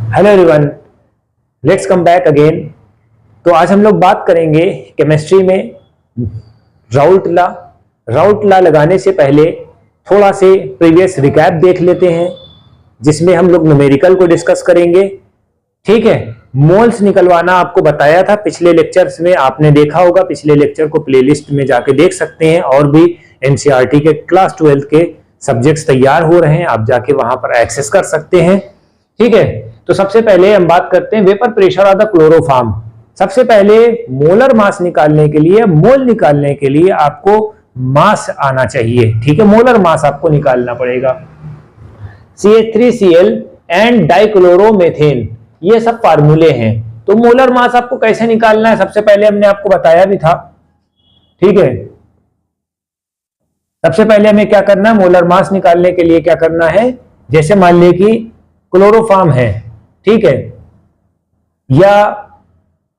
Hello everyone, let's come back again. तो आज हम लोग बात करेंगे केमिस्ट्री में राउल्ट लॉ लगाने से पहले थोड़ा से प्रीवियस रिकैप देख लेते हैं, जिसमें हम लोग न्यूमेरिकल को डिस्कस करेंगे। ठीक है, मोल्स निकलवाना आपको बताया था पिछले लेक्चर्स में, आपने देखा होगा। पिछले लेक्चर को प्लेलिस्ट में जाके देख सकते हैं, और भी एनसीईआरटी के क्लास 12 के सब्जेक्ट्स तैयार हो रहे हैं, आप जाके वहां पर एक्सेस कर सकते हैं। ठीक है, तो सबसे पहले हम बात करते हैं vapour pressure of the chloroform. सबसे पहले मोलर मास निकालने के लिए, मोल निकालने के लिए आपको मास आना चाहिए। ठीक है, मोलर मास आपको निकालना पड़ेगा। CH3Cl एंड डाइक्लोरोमेथेन, ये सब फार्मूले हैं। तो मोलर मास आपको कैसे निकालना है, सबसे पहले हमने आपको बताया भी था। ठीक है, सबसे पहले हमें क्या करना है, मोलर मास निकालने के लिए क्या करना है, जैसे मान लीजिए कि क्लोरोफॉर्म है, ठीक है, या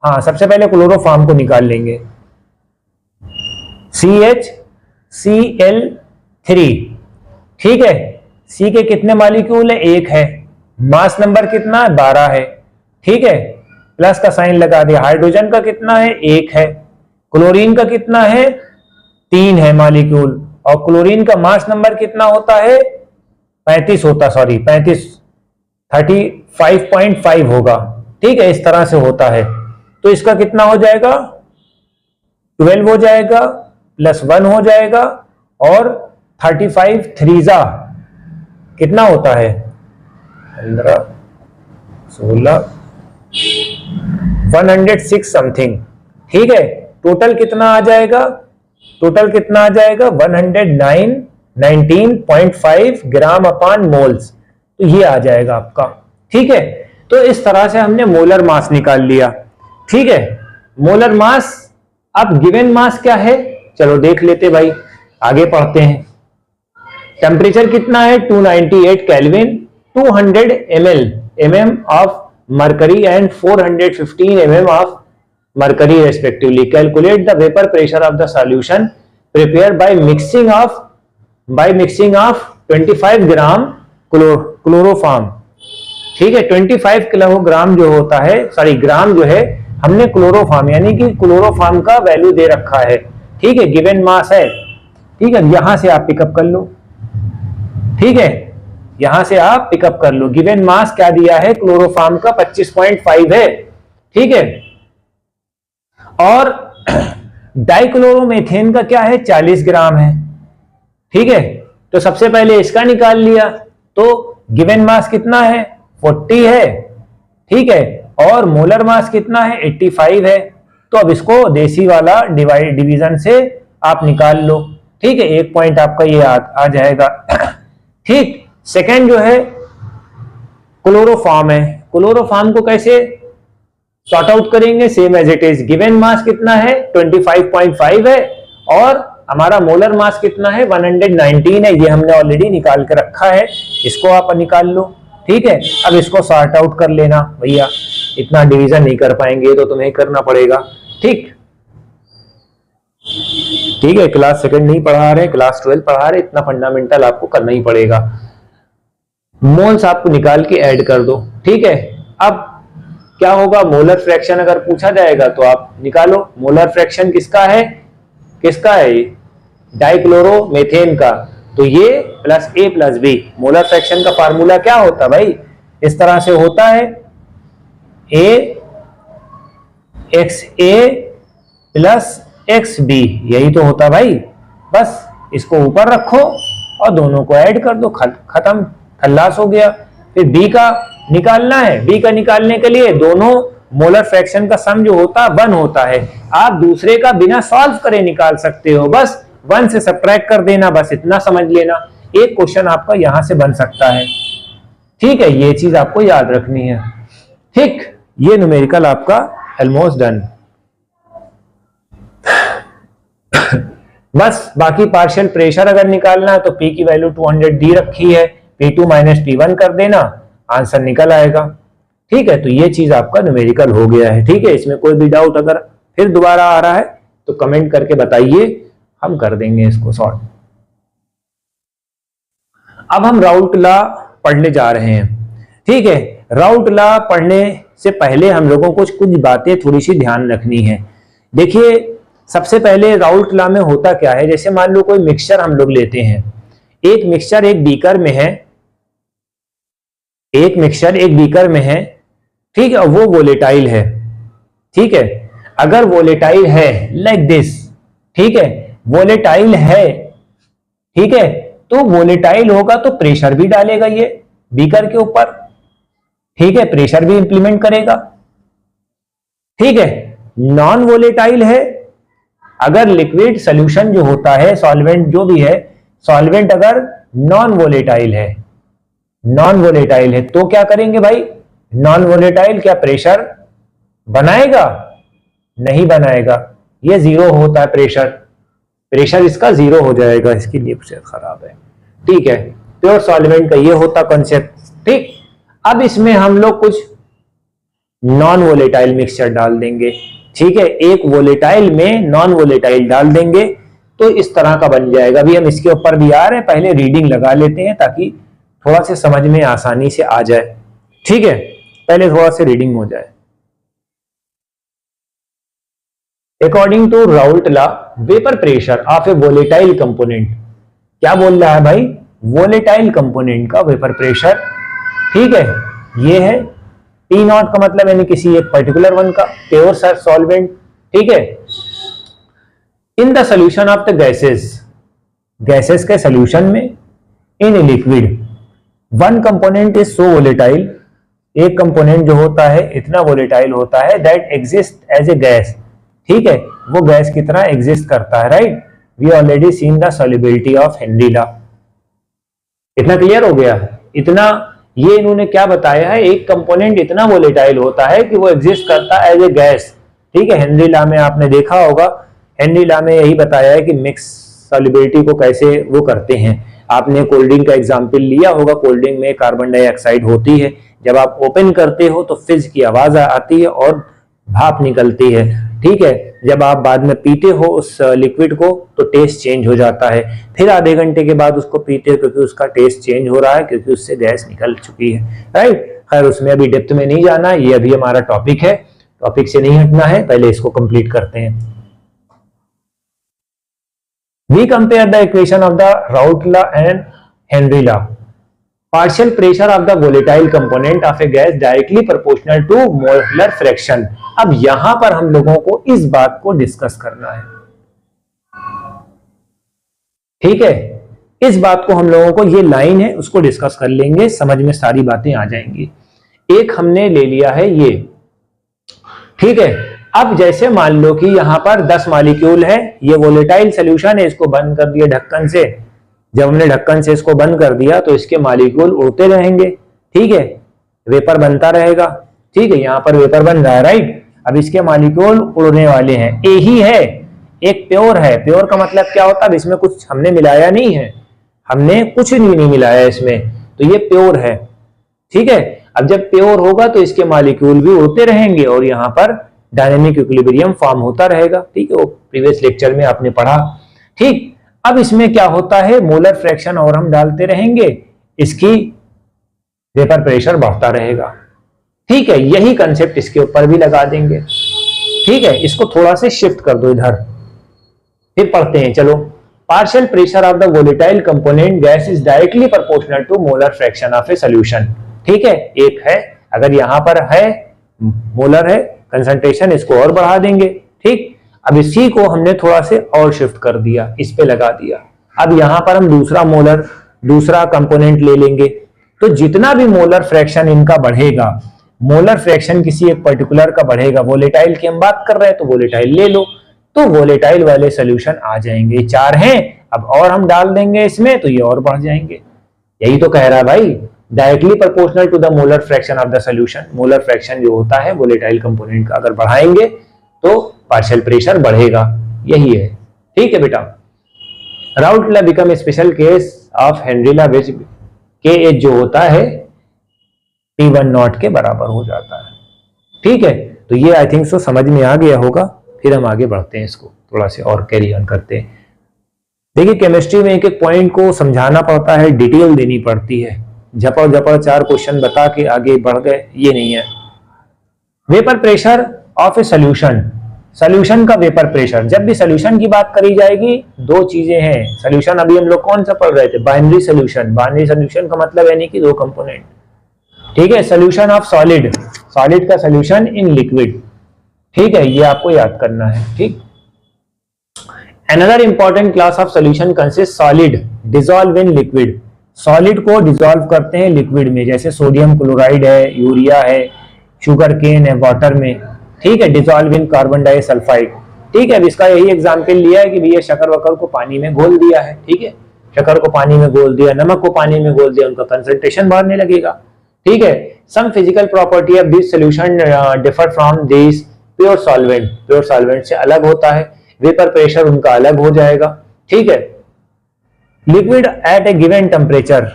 हाँ, सबसे पहले क्लोरोफॉर्म को निकाल लेंगे। CHCl3, ठीक है, C के कितने मॉलिक्यूल है, 1 है, मास नंबर कितना है, 12 है। ठीक है, प्लस का साइन लगा दिया। हाइड्रोजन का कितना है, 1 है। क्लोरीन का कितना है, 3 है मॉलिक्यूल, और क्लोरीन का मास नंबर कितना होता है, 35 होता, सॉरी 35 होगा। ठीक है, इस तरह से होता है। तो इसका कितना हो जाएगा, 12 हो जाएगा, प्लस 1 हो जाएगा, और 35 थ्रीजा कितना होता है, 15 16 106 समथिंग। ठीक है, टोटल कितना आ जाएगा, 19.5 ग्राम अपान मोल्स। तो ये आ जाएगा आपका। ठीक है, तो इस तरह से हमने मोलर मास निकाल लिया। ठीक है, मोलर मास। अब गिवन मास क्या है, चलो देख लेते भाई, आगे पढ़ते हैं। टेम्परेचर कितना है, 298 kelvin, 200 mm of mercury and 415 mm of mercury respectively. Calculate the vapor pressure of the solution prepared by mixing of 25 gram chloroform. ठीक है, 25 किलोग्राम जो होता है, सॉरी ग्राम जो है, हमने क्लोरोफॉर्म यानी कि क्लोरोफॉर्म का वैल्यू दे रखा है। ठीक है, गिवन मास है। ठीक है, यहां से आप पिकअप कर लो। ठीक है, यहां से आप पिकअप कर लो। गिवन मास क्या दिया है, क्लोरोफॉर्म का 25.5 है। ठीक है, और डाइक्लोरोमेथेन का क्या है, 40 ग्राम है। ठीक है, तो सबसे पहले इसका निकाल लिया, तो गिवन मास कितना है, 40 है। ठीक है, और मोलर मास कितना है, 85 है। तो अब इसको देसी वाला डिवीजन से आप निकाल लो। ठीक है, एक पॉइंट आपका ये आ जाएगा। ठीक, सेकेंड जो है क्लोरोफॉर्म है। क्लोरोफॉर्म को कैसे सॉर्ट आउट करेंगे, same as it is. Given mass कितना है, 25.5 है, और हमारा मोलर मास कितना है, 119 है। ये हमने ऑलरेडी निकाल के रखा है, इसको आप निकाल लो। ठीक है, अब इसको सॉर्ट आउट कर लेना भैया, इतना डिवीजन नहीं कर पाएंगे तो तुम्हें करना पड़ेगा। ठीक ठीक है, क्लास सेकंड नहीं पढ़ा रहे, क्लास 12 पढ़ा रहे, इतना फंडामेंटल आपको करना ही पड़ेगा। मोल्स आपको निकाल के ऐड कर दो। ठीक है, अब क्या होगा, मोलर फ्रैक्शन अगर पूछा जाएगा तो आप निकालो। मोलर फ्रैक्शन किसका है, डाइक्लोरोमेथेन का। तो ये plus A plus B, molar fraction का फार्मूला क्या होता है भाई, इस तरह से होता है, AXA प्लस XB, यही तो होता भाई। बस इसको ऊपर रखो और दोनों को ऐड कर दो, खत्म, खल्लास हो गया। फिर B का निकालना है। B का निकालने के लिए दोनों मोलर फ्रैक्शन का सम जो होता है 1 होता है। आप दूसरे का बिना सॉल्व करे निकाल सकते हो, बस 1 से सब्ट्रैक्ट कर देना, बस इतना समझ लेना। एक क्वेश्चन आपका यहां से बन सकता है। ठीक है, ये चीज आपको याद रखनी है। ठीक, ये न्यूमेरिकल आपका ऑलमोस्ट डन। बस बाकी पार्शियल प्रेशर अगर निकालना है तो P की वैल्यू 200 दी रखी है, P2 माइनस P1 कर देना, आंसर निकल आएगा। ठीक है, तो ये चीज आपका न्यूमेरिकल हो गया है। ठीक है, इसमें कोई भी डाउट अगर फिर दोबारा आ रहा है तो कमेंट करके बताइए, हम कर देंगे इसको सॉल्व। अब हम राउल्ट लॉ पढ़ने जा रहे हैं। ठीक है, राउट लॉ पढ़ने से पहले हम लोगों को कुछ बातें थोड़ी सी ध्यान रखनी है। देखिए, सबसे पहले राउट लॉ में होता क्या है, जैसे मान लो कोई मिक्सचर हम लोग लेते हैं, एक मिक्सचर एक बीकर में है, एक मिक्सचर एक बीकर में है, ठीक है, वो वोलेटाइल है, ठीक है। अगर वोलेटाइल है लाइक दिस, ठीक है, वोलेटाइल है, ठीक है, तो वोलेटाइल होगा तो प्रेशर भी डालेगा ये बीकर के ऊपर, ठीक है, प्रेशर भी इंप्लीमेंट करेगा, ठीक है। नॉन वोलेटाइल है, अगर लिक्विड सोल्यूशन जो होता है, सॉल्वेंट जो भी है, सॉल्वेंट अगर नॉन वोलेटाइल है, नॉन वोलेटाइल है तो क्या करेंगे भाई, नॉन वोलेटाइल क्या प्रेशर बनाएगा, नहीं बनाएगा, ये जीरो होता है प्रेशर, प्रेशर इसका जीरो हो जाएगा, इसकी लिप से खराब है, ठीक है। प्योर सॉल्वेंट का ये होता कॉन्सेप्ट, ठीक। अब इसमें हम लोग कुछ नॉन वोलेटाइल मिक्सचर डाल देंगे, ठीक है, एक वोलेटाइल में नॉन वोलेटाइल डाल देंगे तो इस तरह का बन जाएगा। अभी हम इसके ऊपर भी आ रहे हैं, पहले रीडिंग लगा लेते हैं ताकि थोड़ा सा समझ में आसानी से आ जाए, ठीक है, पहले थोड़ा सा रीडिंग हो जाए। According to Raoult law, vapour pressure of a volatile component, क्या बोल रहा है भाई, वोलेटाइल कंपोनेंट का वेपर प्रेशर, ठीक है, ये है T नॉट का मतलब यानी किसी एक पर्टिकुलर वन का, प्योर सॉल्वेंट, ठीक है। In the solution of the gases, gases के सोल्यूशन में, in liquid one component is so volatile, एक कंपोनेंट जो होता है इतना वोलेटाइल होता है, that exist as a gas, ठीक है, वो गैस की तरह एग्जिस्ट करता है, right. We already seen the solubility of Henry law, इतना क्लियर हो गया, इतना ये इन्होंने क्या बताया है, एक कंपोनेंट इतना वोलेटाइल होता है कि वो एग्जिस्ट करता है एज ए गैस, ठीक है। हेनरी लॉ में आपने देखा होगा, हेनरी लॉ में यही बताया है कि मिक्स सॉल्युबिलिटी को कैसे वो करते हैं। आपने कोल्ड ड्रिंक का एग्जांपल लिया होगा, कोल्ड ड्रिंक में कार्बन डाइऑक्साइड होती है, जब आप ओपन करते हो तो फिज की आवाज आती है और भाप निकलती है, ठीक है। जब आप बाद में पीते हो उस लिक्विड को तो टेस्ट चेंज हो जाता है, फिर आधे घंटे के बाद उसको पीते हो क्योंकि उसका टेस्ट चेंज हो रहा है, क्योंकि उससे गैस निकल चुकी है, राइट। खैर उसमें अभी डेप्थ में नहीं जाना, ये अभी हमारा टॉपिक है, टॉपिक से नहीं हटना है, पहले इसको कंप्लीट करते हैं। We compare the equation of the Raoult law and Henry law. Partial pressure of the volatile component of a gas directly proportional to molar fraction। अब यहां पर हम लोगों को इस बात को डिस्कस करना है, ठीक है, इस बात को हम लोगों को, ये लाइन है उसको डिस्कस कर लेंगे, समझ में सारी बातें आ जाएंगी। एक हमने ले लिया है ये, ठीक है। अब जैसे मान लो कि यहां पर 10 मॉलिक्यूल है, ये वोलेटाइल सोल्यूशन है, इसको बंद कर दिया ढक्कन से, जब हमने ढक्कन से इसको बंद कर दिया तो इसके मॉलिक्यूल उड़ते रहेंगे, ठीक है, वेपर बनता रहेगा, ठीक है, यहां पर वेपर बन रहा है, राइट। अब इसके मॉलिक्यूल उड़ने वाले हैं, ए ही है, एक प्योर है, प्योर का मतलब क्या होता है, इसमें कुछ हमने मिलाया नहीं है, हमने कुछ नहीं मिलाया इसमें, तो ये प्योर है, ठीक है। अब जब प्योर होगा तो इसके मॉलिक्यूल भी उड़ते रहेंगे और यहाँ पर डायनेमिक इक्विलिब्रियम फॉर्म होता रहेगा, ठीक है, वो प्रीवियस लेक्चर में आपने पढ़ा, ठीक। अब इसमें क्या होता है, मोलर फ्रैक्शन और हम डालते रहेंगे, इसकी वेपर प्रेशर बढ़ता रहेगा, ठीक है। यही कंसेप्ट इसके ऊपर भी लगा देंगे, ठीक है। इसको थोड़ा से शिफ्ट कर दो इधर, फिर पढ़ते हैं, चलो। Partial pressure of the volatile component gas is directly proportional to molar fraction of a solution, ठीक है। एक है, अगर यहां पर है मोलर है कंसंट्रेशन, इसको और बढ़ा देंगे, ठीक। अब इसी को हमने थोड़ा से और शिफ्ट कर दिया, इस पे लगा दिया। अब यहां पर हम दूसरा मोलर, दूसरा कंपोनेंट ले लेंगे, तो जितना भी मोलर फ्रैक्शन इनका बढ़ेगा, मोलर फ्रैक्शन किसी एक पर्टिकुलर का बढ़ेगा, वोलेटाइल की हम बात कर रहे हैं तो वोलेटाइल ले लो, तो वोलेटाइल वाले सोल्यूशन आ जाएंगे, 4 हैं, अब और हम डाल देंगे इसमें तो ये और बढ़ जाएंगे। यही तो कह रहा है भाई, directly proportional to the molar fraction of the solution, molar fraction जो होता है वोलेटाइल कंपोनेंट का अगर बढ़ाएंगे तो पार्शियल प्रेशर बढ़ेगा, यही है, ठीक है बेटा। Raoult law become special case of Henry law which K H जो होता है T1 नॉट के बराबर हो जाता है, ठीक है। तो ये आई थिंक सो समझ में आ गया होगा, फिर हम आगे बढ़ते हैं, इसको थोड़ा से और कैरी ऑन करते हैं। देखिए केमिस्ट्री में एक एक पॉइंट को समझाना पड़ता है, डिटेल देनी पड़ती है, झपड़ झपड़ 4 क्वेश्चन बता के आगे बढ़ गए, ये नहीं है। Vapour pressure of a solution, solution का वेपर प्रेशर। जब भी सोल्यूशन की बात करी जाएगी, 2 चीजें हैं। सोल्यूशन अभी हम लोग कौन सा पढ़ रहे थे? Binary solution. बाइनरी सोल्यूशन का मतलब यानी कि 2 कंपोनेंट, ठीक है। सोल्यूशन ऑफ सॉलिड, सॉलिड का सोल्यूशन इन लिक्विड, ठीक है, ये आपको याद करना है, ठीक। Another important class of solution consist solid dissolve in liquid, solid को डिसॉल्व करते हैं लिक्विड में, जैसे सोडियम क्लोराइड है, यूरिया है, शुगर केन है वाटर में, ठीक है। डिसॉल्व इन कार्बन डाइसल्फाइड, ठीक है। अब इसका यही एग्जांपल लिया है कि भैया शक्कर वक्कर को पानी में घोल दिया है, ठीक है, शक्कर को पानी में घोल दिया, नमक को पानी में घोल दिया, उनका कंसंट्रेशन बढ़ने लगेगा, ठीक है। Some physical property of this solution differ from this pure solvent, pure solvent से अलग होता है, वेपर प्रेशर उनका अलग हो जाएगा, ठीक है। Liquid at A given temperature,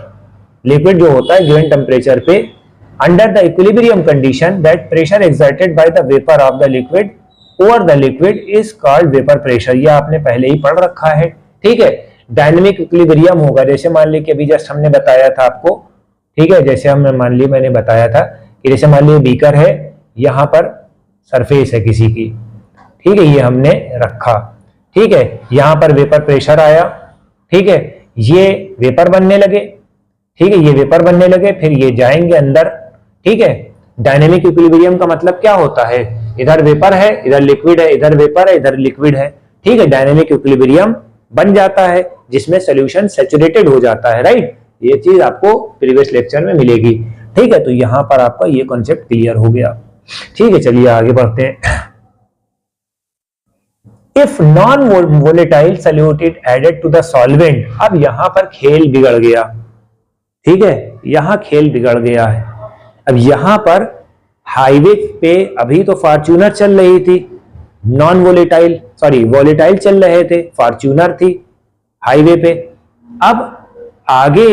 liquid जो होता है गिवन टेम्परेचर पे, under the equilibrium condition that pressure exerted by the vapour of the liquid over the liquid is called vapour pressure. ये आपने पहले ही पढ़ रखा है, ठीक है। डायनेमिक इक्विलिब्रियम होगा, जैसे मान ली कि अभी जस्ट हमने बताया था आपको, ठीक है, जैसे हम मान ली मैंने बताया था कि जैसे मान ली बीकर है, यहाँ पर सरफेस है किसी की, ठीक है, ये हमने रखा, ठीक है, यहाँ पर वेपर प्रेशर आया, ठीक है, ये वेपर बनने लगे, ठीक है, ये वेपर बनने लगे, फिर ये जाएंगे अंदर, ठीक है। डायनेमिक इक्विलिब्रियम का मतलब क्या होता है? इधर वेपर है, इधर लिक्विड है, इधर वेपर है, इधर लिक्विड है, ठीक है। डायनेमिक इक्विलिब्रियम बन जाता है जिसमें सॉल्यूशन सैचुरेटेड हो जाता है, राइट। ये चीज आपको प्रीवियस लेक्चर में मिलेगी, ठीक है। तो यहां पर आपका ये कॉन्सेप्ट क्लियर हो गया, ठीक है। चलिए आगे बढ़ते हैं। If non volatile solute is added to the solvent, अब यहां पर खेल बिगड़ गया, ठीक है, यहां खेल बिगड़ गया है। अब यहां पर हाईवे पे अभी तो फॉर्च्यूनर चल रही थी, नॉन वोलेटाइल सॉरी वोलेटाइल चल रहे थे, फॉर्च्यूनर थी हाईवे पे। अब आगे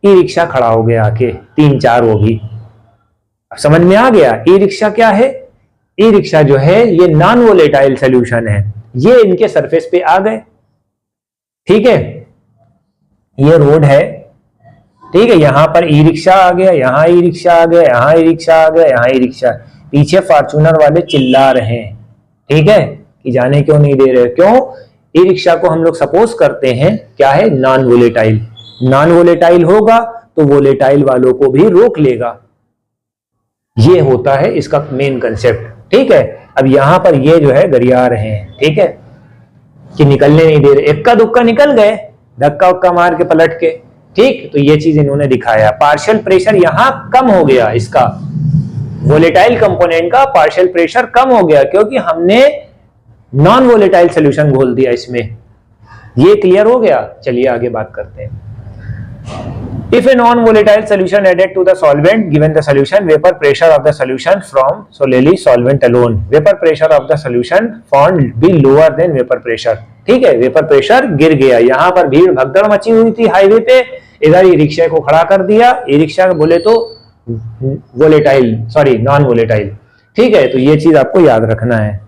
ई रिक्शा खड़ा हो गया आके, 3-4 वो भी। अब समझ में आ गया ई रिक्शा क्या है? ई रिक्शा जो है ये नॉन वोलेटाइल सोल्यूशन है, ये इनके सरफेस पे आ गए, ठीक है। ये रोड है, ठीक है, यहां पर ई रिक्शा आ गया, यहां ई रिक्शा आ गया, यहां ई रिक्शा आ गया, यहां ई रिक्शा, पीछे फॉर्च्यूनर वाले चिल्ला रहे हैं, ठीक है, कि जाने क्यों नहीं दे रहे। क्यों? ई रिक्शा को हम लोग सपोज करते हैं क्या है? Non volatile. नॉन वोलेटाइल होगा तो वोलेटाइल वालों को भी रोक लेगा, ये होता है इसका मेन कंसेप्ट, ठीक है। अब यहां पर ये जो है गरिया रहे हैं, ठीक है, कि निकलने नहीं दे रहे, इक्का दुक्का निकल गए, धक्का उक्का मार के पलट के, ठीक। तो ये चीज इन्होंने दिखाया, पार्शियल प्रेशर यहां कम हो गया, इसका वोलेटाइल कंपोनेंट का पार्शियल प्रेशर कम हो गया, क्योंकि हमने नॉन वोलेटाइल सोल्यूशन घोल दिया इसमें। ये क्लियर हो गया। चलिए आगे बात करते हैं। If a non-volatile solution added to the solvent, given the solution, vapor pressure of the solution from solely solvent alone, vapor pressure of the solution found be lower than vapor pressure, ठीक है। Vapour pressure गिर गया, यहाँ पर भीड़ भगदड़ मची हुई थी हाईवे पे, इधर ई रिक्शा को खड़ा कर दिया, ई रिक्शा बोले तो वोलेटाइल सॉरी नॉन वोलेटाइल, ठीक है। तो ये चीज आपको याद रखना है।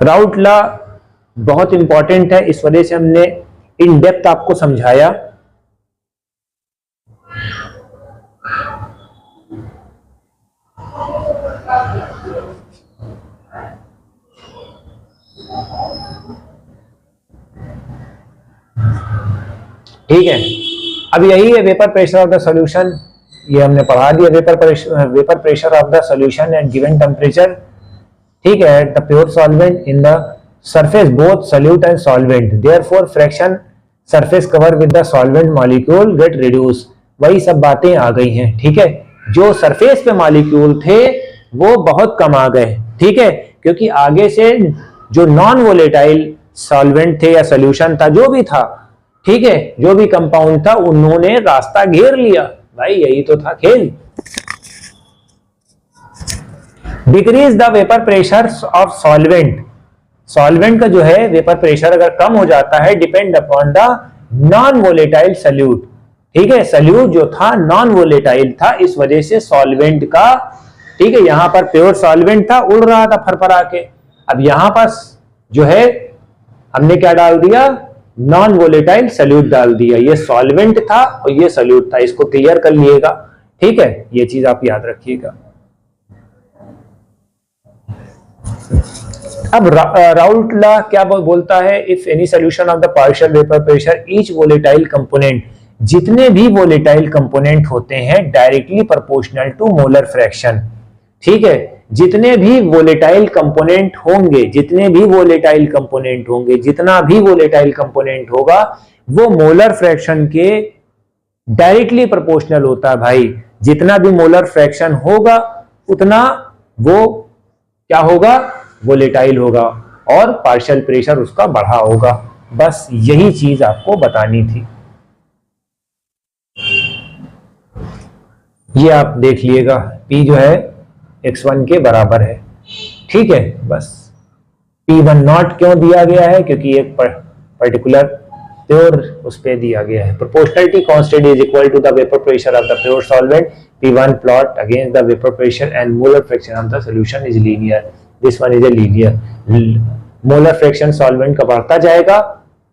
राउट लॉ बहुत इंपॉर्टेंट है, इस वजह से हमने इन डेप्थ आपको समझाया। ठीक है, अब यही है vapour pressure of the solution, ये हमने पढ़ा दिया। Vapour pressure of the solution at given temperature, ठीक है, at the pure solvent in the surface both solute and solvent, therefore fraction surface cover with the solvent molecule get reduced। वही सब बातें आ गई हैं, ठीक है। जो सरफेस पे मॉलिक्यूल थे वो बहुत कम आ गए, ठीक है, क्योंकि आगे से जो नॉन वोलेटाइल सॉल्वेंट थे या सोल्यूशन था, जो भी था, ठीक है, जो भी कंपाउंड था, उन्होंने रास्ता घेर लिया। भाई यही तो था खेल। Decrease the vapour pressure of solvent, solvent का जो है वेपर प्रेशर अगर कम हो जाता है, depend upon the non volatile solute, ठीक है। सॉल्यूट जो था नॉन वोलेटाइल था, इस वजह से सॉल्वेंट का, ठीक है, यहां पर प्योर सॉल्वेंट था, उड़ रहा था फरफरा के। अब यहां पर जो है हमने क्या डाल दिया? नॉन वोलेटाइल सॉल्यूट डाल दिया। ये सॉल्वेंट था और ये सॉल्यूट था, इसको क्लियर कर लिएगा। ठीक है, ये चीज आप याद रखिएगा। अब राउल्ट लॉ क्या बोलता है? If any solution of the partial vapour pressure each volatile component, जितने भी वोलेटाइल कंपोनेंट होते हैं directly proportional to molar fraction. ठीक है, जितने भी वोलेटाइल कंपोनेंट होंगे, जितने भी वोलेटाइल कंपोनेंट होंगे, जितना भी वोलेटाइल कंपोनेंट होगा वो मोलर फ्रैक्शन के डायरेक्टली प्रोपोर्शनल होता है भाई। जितना भी मोलर फ्रैक्शन होगा उतना वो क्या होगा? वोलेटाइल होगा और पार्शियल प्रेशर उसका बढ़ा होगा। बस यही चीज आपको बतानी थी। ये आप देख लिएगा, P जो है x1 के बराबर है। ठीक है, बस P1 नॉट क्यों दिया गया है? क्योंकि एक पर्टिकुलर प्योर उस पे दिया गया है। Proportionality constant is equal to the vapour pressure of the pure solvent. P1 plot against the vapour pressure and molar fraction of the solution is linear. This one is a linear. Molar fraction solvent का बढ़ता जाएगा,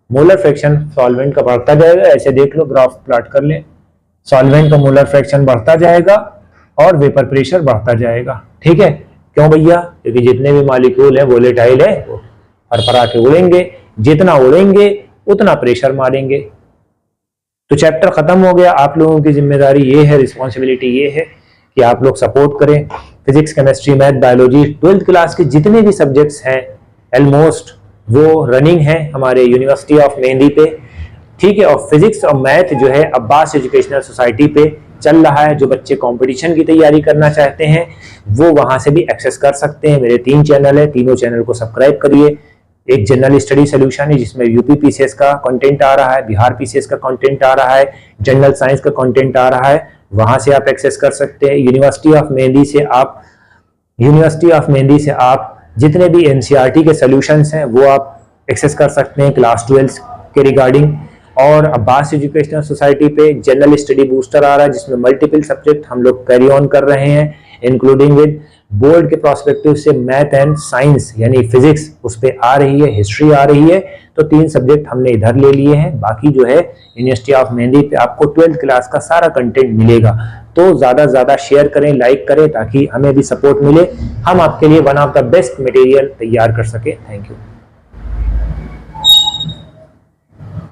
molar fraction solvent का बढ़ता जाएगा। ऐसे देख लो, graph plot कर ले। सॉल्वेंट का मोलर फ्रैक्शन बढ़ता जाएगा और वेपर प्रेशर बढ़ता जाएगा। ठीक है, क्यों भैया? क्योंकि जितने भी मॉलिक्यूल है वोलेटाइल है वो फरफरा के उड़ेंगे, जितना उड़ेंगे उतना प्रेशर मारेंगे। तो चैप्टर खत्म हो गया। आप लोगों की जिम्मेदारी ये है, रिस्पॉन्सिबिलिटी ये है कि आप लोग सपोर्ट करें। Physics, chemistry, math, biology 12th class के जितने भी सब्जेक्ट्स हैं ऑलमोस्ट वो रनिंग है हमारे यूनिवर्सिटी ऑफ मेहंदी पे। ठीक है, और फिजिक्स और मैथ जो है अब्बास एजुकेशनल सोसाइटी पे चल रहा है। जो बच्चे कंपटीशन की तैयारी करना चाहते हैं वो वहां से भी एक्सेस कर सकते हैं। मेरे 3 चैनल है, तीनों चैनल को सब्सक्राइब करिए। एक जनरल स्टडी सोल्यूशन है जिसमें यूपी पीसीएस का कंटेंट आ रहा है, बिहार पीसीएस का कंटेंट आ रहा है, जनरल साइंस का कंटेंट आ रहा है, वहां से आप एक्सेस कर सकते हैं। यूनिवर्सिटी ऑफ मेहंदी से आप जितने भी एनसीईआरटी के सॉल्यूशंस हैं वो आप एक्सेस कर सकते हैं क्लास 12 के रिगार्डिंग। और अब्बास एजुकेशनल सोसाइटी पे जनरल स्टडी बूस्टर आ रहा है जिसमें मल्टीपल सब्जेक्ट हम लोग कैरी ऑन कर रहे हैं, इंक्लूडिंग विद बोर्ड के प्रोस्पेक्टिव से मैथ एंड साइंस यानी फिजिक्स उस पर आ रही है, हिस्ट्री आ रही है। तो 3 सब्जेक्ट हमने इधर ले लिए हैं। बाकी जो है यूनिवर्सिटी ऑफ मेहंदी पे आपको 12th क्लास का सारा कंटेंट मिलेगा। तो ज्यादा से ज्यादा शेयर करें, लाइक करें ताकि हमें भी सपोर्ट मिले, हम आपके लिए one of the best material तैयार कर सके। Thank you.